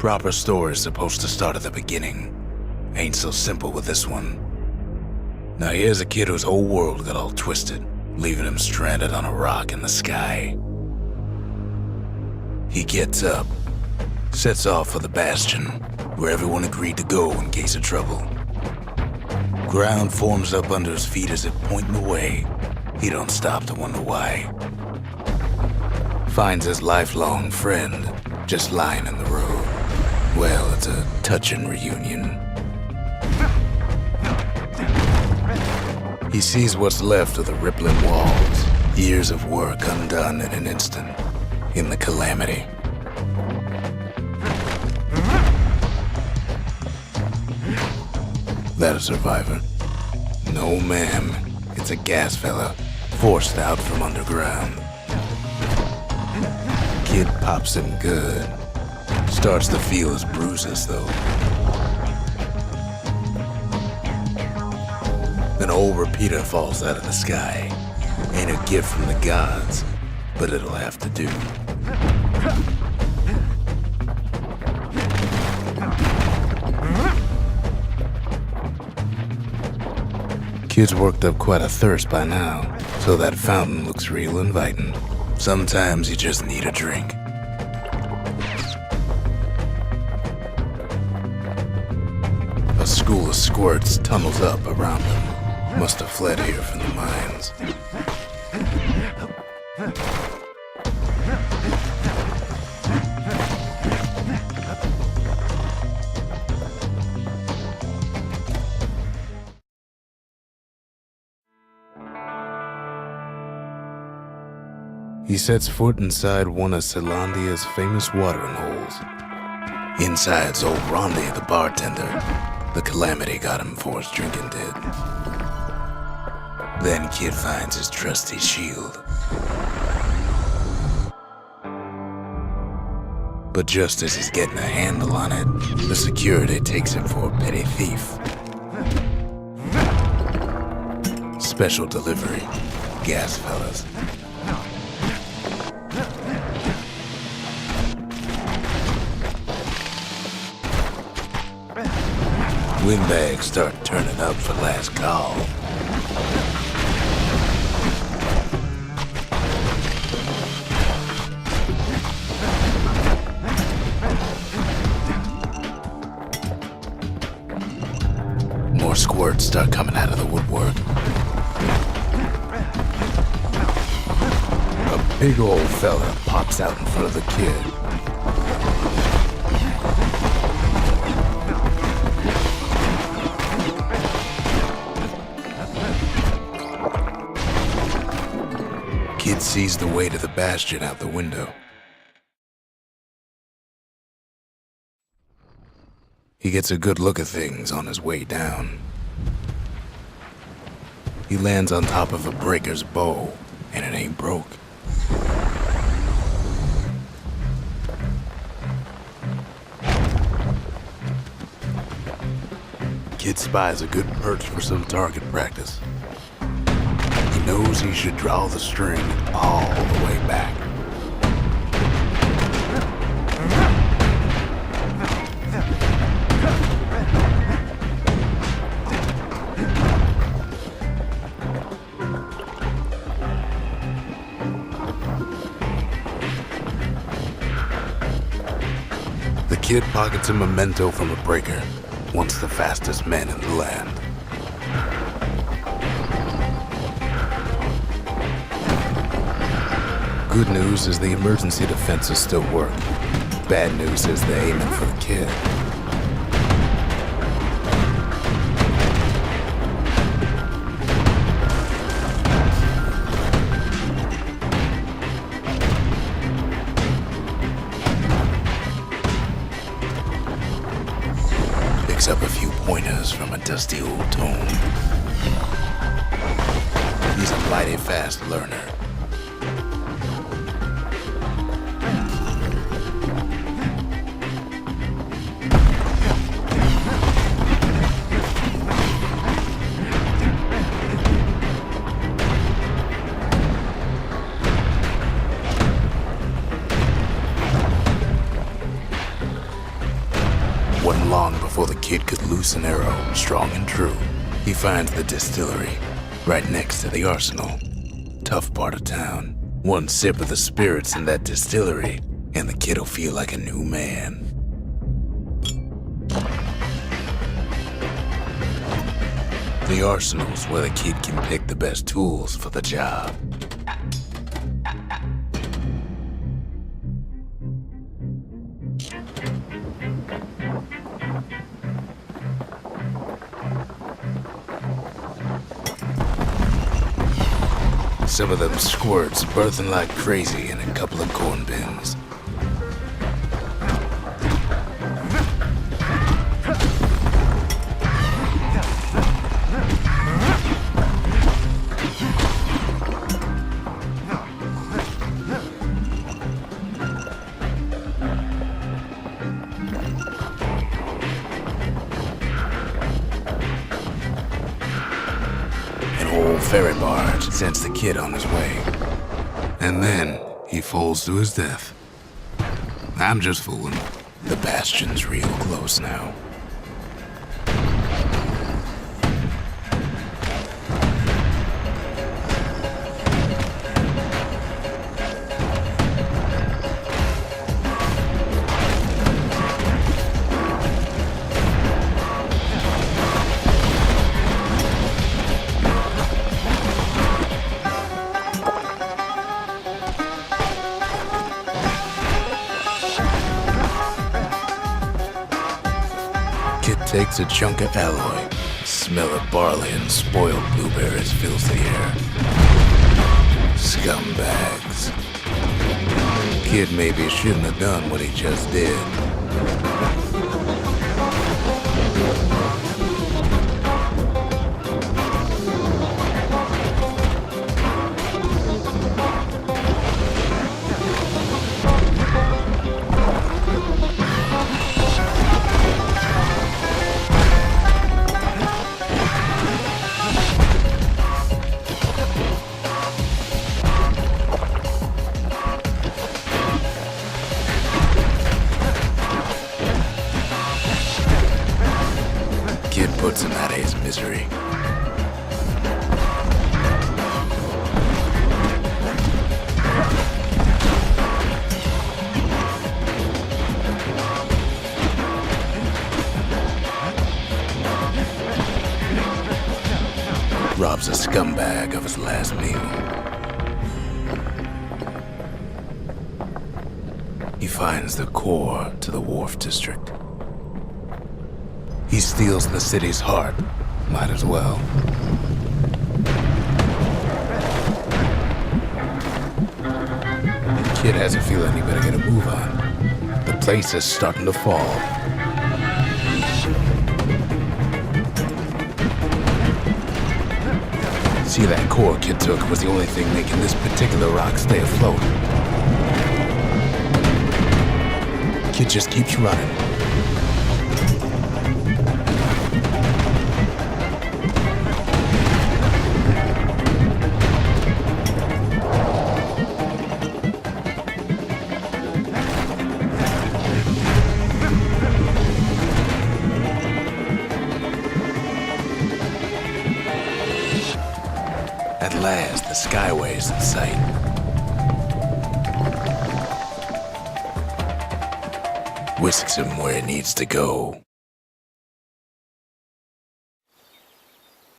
proper story is supposed to start at the beginning. Ain't so simple with this one. Now here's a kid whose whole world got all twisted, leaving him stranded on a rock in the sky. He gets up, sets off for the Bastion, where everyone agreed to go in case of trouble. Ground forms up under his feet as if pointing the way. He don't stop to wonder why. Finds his lifelong friend just lying in the road. Well, it's a touching reunion. He sees what's left of the rippling walls, years of work undone in an instant, in the calamity. That a survivor? No, ma'am. It's a gas fella, forced out from underground. Kid pops him good. Starts to feel his bruises, though. An old repeater falls out of the sky. Ain't a gift from the gods, but it'll have to do. Kid's worked up quite a thirst by now, so that fountain looks real inviting. Sometimes you just need a drink. A school of squirts tunnels up around them. Must have fled here from the mines. He sets foot inside one of Zealandia's famous watering holes. Inside's old Rondi, the bartender. The calamity got him for his drinking did. Then Kid finds his trusty shield. But just as he's getting a handle on it, the security takes him for a petty thief. Special delivery, gas fellas. Windbags start turning up for last call. More squirts start coming out of the woodwork. A big old fella pops out in front of the kid. Kid sees the way to the Bastion out the window. He gets a good look at things on his way down. He lands on top of a breaker's bow, and it ain't broke. Kid spies a good perch for some target practice. He knows he should draw the string all the way back. The kid pockets a memento from a breaker, once the fastest man in the land. Good news is the emergency defenses still work. Bad news is they're aiming for the kid. Picks up a few pointers from a dusty old tome. He's a mighty fast learner. before the kid could loose an arrow, strong and true, he finds the distillery, right next to the arsenal. Tough part of town. One sip of the spirits in that distillery, and the kid'll feel like a new man. The arsenal's where the kid can pick the best tools for the job. Some of them squirts birthing like crazy in a couple of corn bins. Ferry barge sends the kid on his way. And then he falls to his death. I'm just fooling. The Bastion's real close now. Takes a chunk of alloy. Smell of barley and spoiled blueberries fills the air. Scumbags. Kid maybe shouldn't have done what he just did. Kid puts him out of his misery. Robs a scumbag of his last meal. He finds the core to the Wharf District. He steals the city's heart. Might as well. The kid has a feeling he better get a move on. The place is starting to fall. See, that core kid took was the only thing making this particular rock stay afloat. Kid just keeps running. At last, the Skyway's in sight. Whisks him where he needs to go.